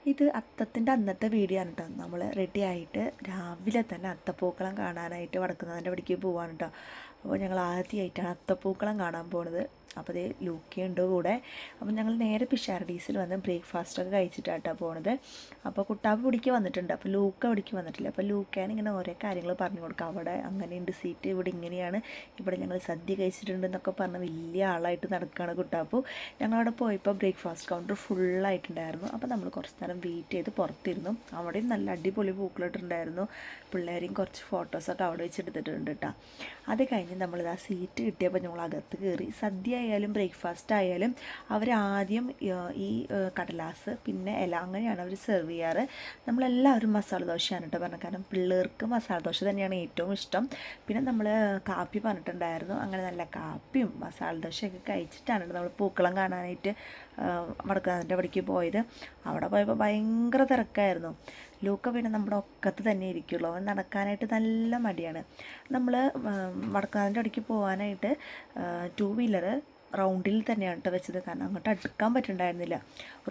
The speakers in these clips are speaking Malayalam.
ഇത് അത്തത്തിൻ്റെ അന്നത്തെ വീഡിയോ ആണ് കേട്ടോ. നമ്മൾ റെഡി ആയിട്ട് രാവിലെ തന്നെ അത്തപ്പൂക്കളം കാണാനായിട്ട് വടക്കുന്നാഥൻ്റെ അവിടേക്ക് പോവാണ് കേട്ടോ. അപ്പോൾ ഞങ്ങൾ ആദ്യമായിട്ടാണ് അത്തപ്പൂക്കളം കാണാൻ പോകുന്നത്. അപ്പോൾ അതേ ലൂക്കയുണ്ട് കൂടെ. അപ്പോൾ ഞങ്ങൾ നേരെ പിഷാരഡീസിൽ വന്ന് ബ്രേക്ക്ഫാസ്റ്റൊക്കെ കഴിച്ചിട്ടാണ് പോണത്. അപ്പോൾ കുട്ടാപ്പ് പിടിക്ക് വന്നിട്ടുണ്ട്, അപ്പോൾ ലൂക്ക പിടിക്ക് വന്നിട്ടില്ല. അപ്പോൾ ലൂക്കാണ് ഇങ്ങനെ ഓരോ കാര്യങ്ങൾ പറഞ്ഞു കൊടുക്കുക. അവിടെ അങ്ങനെയുണ്ട് സീറ്റ്, ഇവിടെ ഇങ്ങനെയാണ്, ഇവിടെ ഞങ്ങൾ സദ്യ കഴിച്ചിട്ടുണ്ട് എന്നൊക്കെ പറഞ്ഞ് വലിയ ആളായിട്ട് നടക്കുകയാണ് കുട്ടാപ്പു. ഞങ്ങളവിടെ പോയപ്പോൾ ബ്രേക്ക്ഫാസ്റ്റ് കൗണ്ടർ ഫുള്ളായിട്ടുണ്ടായിരുന്നു. അപ്പോൾ നമ്മൾ കുറച്ച് നേരം വെയിറ്റ് ചെയ്ത് പുറത്തിരുന്നു. അവിടെയും നല്ല അടിപൊളി പൂക്കളിട്ടുണ്ടായിരുന്നു. പിള്ളേരെയും കുറച്ച് ഫോട്ടോസൊക്കെ അവിടെ വെച്ചെടുത്തിട്ടുണ്ട് കേട്ടോ. അത് കഴിഞ്ഞ് നമ്മളിത് ആ സീറ്റ് കിട്ടിയപ്പോൾ ഞങ്ങൾ അകത്ത് കയറി. സദ്യ ആയാലും ബ്രേക്ക്ഫാസ്റ്റ് ആയാലും അവരാദ്യം ഈ കടലാസ് പിന്നെ ഇല അങ്ങനെയാണ് അവർ സെർവ് ചെയ്യാറ്. നമ്മളെല്ലാവരും മസാല ദോശയാണ് കേട്ടോ പറഞ്ഞത്. കാരണം പിള്ളേർക്ക് മസാല ദോശ തന്നെയാണ് ഏറ്റവും ഇഷ്ടം. പിന്നെ നമ്മൾ കാപ്പി പറഞ്ഞിട്ടുണ്ടായിരുന്നു. അങ്ങനെ നല്ല കാപ്പിയും മസാല ദോശയൊക്കെ കഴിച്ചിട്ടാണ് നമ്മൾ പൂക്കളം കാണാനായിട്ട് വടക്കുന്നാഥൻ്റെ അവിടേക്ക് പോയത്. അവിടെ പോയപ്പോൾ ഭയങ്കര തിരക്കായിരുന്നു. ലൂക്ക പിന്നെ നമ്മുടെ ഒക്കത്ത് തന്നെ ഇരിക്കുള്ളൂ. അവൻ നടക്കാനായിട്ട് നല്ല മടിയാണ്. നമ്മൾ വടക്കുന്നാഥൻ്റെ അവിടേക്ക് പോകാനായിട്ട് 2 വീലർ റൗണ്ടിൽ തന്നെയാണ് കേട്ടോ വെച്ചത്. കാരണം അങ്ങോട്ട് അടുക്കാൻ പറ്റുന്നുണ്ടായിരുന്നില്ല.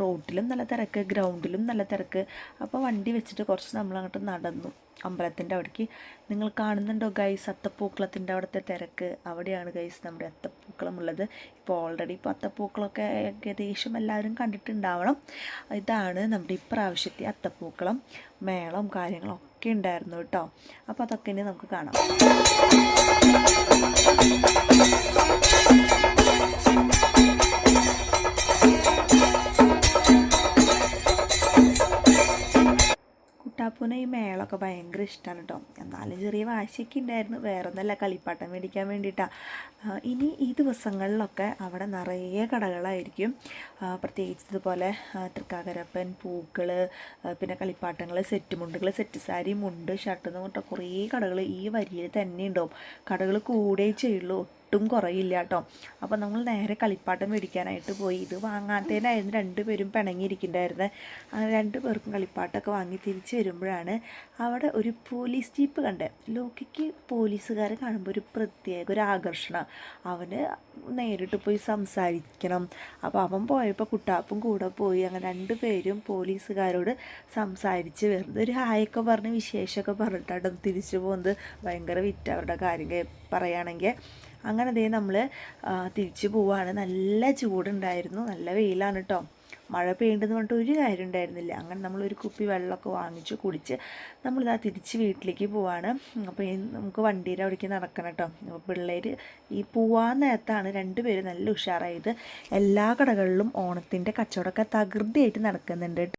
റോഡിലും നല്ല തിരക്ക്, ഗ്രൗണ്ടിലും നല്ല തിരക്ക്. അപ്പോൾ വണ്ടി വെച്ചിട്ട് കുറച്ച് നമ്മളങ്ങോട്ട് നടന്നു അമ്പലത്തിൻ്റെ അവിടേക്ക്. നിങ്ങൾ കാണുന്നുണ്ടോ ഗൈസ് അത്തപ്പൂക്കളത്തിൻ്റെ അവിടുത്തെ തിരക്ക്? അവിടെയാണ് ഗൈസ് നമ്മുടെ അത്തപ്പൂക്കളം ഉള്ളത്. ഇപ്പോൾ അത്തപ്പൂക്കളമൊക്കെ ഏകദേശം എല്ലാവരും കണ്ടിട്ടുണ്ടാവണം. ഇതാണ് നമ്മുടെ ഇപ്രാവശ്യത്തെ അത്തപ്പൂക്കളം. മേളം കാര്യങ്ങളൊക്കെ ഉണ്ടായിരുന്നു കേട്ടോ. അപ്പോൾ അതൊക്കെ ഇനി നമുക്ക് കാണാം. കുട്ടാപ്പൂനെ ഈ മേളമൊക്കെ ഭയങ്കര ഇഷ്ടമാണ് കേട്ടോ. എന്നാലും ചെറിയ വാശിയൊക്കെ ഉണ്ടായിരുന്നു. വേറെ ഒന്നല്ല, കളിപ്പാട്ടം മേടിക്കാൻ വേണ്ടിയിട്ടാണ്. ഇനി ഈ ദിവസങ്ങളിലൊക്കെ അവിടെ നിറയെ കടകളായിരിക്കും. പ്രത്യേകിച്ച് ഇതുപോലെ തൃക്കാക്കരപ്പൻ, പൂക്കൾ, പിന്നെ കളിപ്പാട്ടങ്ങൾ, സെറ്റ് മുണ്ടുകൾ, സെറ്റ് സാരി, മുണ്ട്, ഷർട്ട് എന്ന് പറഞ്ഞിട്ട് കുറേ കടകൾ ഈ വരിയിൽ തന്നെ ഉണ്ടാവും. കടകൾ കൂടെ ചെയ്യുള്ളൂ, ഒട്ടും കുറയില്ല കേട്ടോ. അപ്പോൾ നമ്മൾ നേരെ കളിപ്പാട്ടം മേടിക്കാനായിട്ട് പോയി. ഇത് വാങ്ങാത്തതിനായിരുന്നു 2 പേരും പിണങ്ങിയിരിക്കുന്നുണ്ടായിരുന്നത്. അങ്ങനെ 2 പേർക്കും കളിപ്പാട്ടമൊക്കെ വാങ്ങി തിരിച്ച് വരുമ്പോഴാണ് അവിടെ ഒരു പോലീസ് ജീപ്പ് കണ്ടത്. ലോക്കിക്ക് പോലീസുകാരെ കാണുമ്പോൾ ഒരു പ്രത്യേക ഒരു ആകർഷണം. അവന് നേരിട്ട് പോയി സംസാരിക്കണം. അപ്പോൾ അവൻ പോയപ്പോൾ കുട്ടാപ്പും കൂടെ പോയി. അങ്ങനെ 2 പേരും പോലീസുകാരോട് സംസാരിച്ച് വെറുതെ ഒരു ഹായൊക്കെ പറഞ്ഞ് വിശേഷമൊക്കെ പറഞ്ഞിട്ടാണ് തിരിച്ചു പോകുന്നത്. ഭയങ്കര വിറ്റ് അവരുടെ കാര്യം പറയുകയാണെങ്കിൽ. അങ്ങനെ ദേ നമ്മൾ തിരിച്ചു പോവാണ്. നല്ല ചൂടുണ്ടായിരുന്നു, നല്ല വെയിലാണ് കേട്ടോ. മഴ പെയ്യുണ്ടെന്ന് പറഞ്ഞിട്ട് ഒരു കാര്യം ഉണ്ടായിരുന്നില്ല. അങ്ങനെ നമ്മളൊരു കുപ്പി വെള്ളമൊക്കെ വാങ്ങിച്ച് കുടിച്ച് നമ്മളിതാ തിരിച്ച് വീട്ടിലേക്ക് പോവാണ്. അപ്പോൾ നമുക്ക് വണ്ടിയുടെ അവിടേക്ക് നടക്കണം കേട്ടോ. അപ്പോൾ പിള്ളേർ ഈ പോവാൻ നേരത്താണ് 2 പേര് നല്ല ഉഷാറായത്. എല്ലാ കടകളിലും ഓണത്തിൻ്റെ കച്ചവടമൊക്കെ തകൃതിയായിട്ട് നടക്കുന്നുണ്ട്.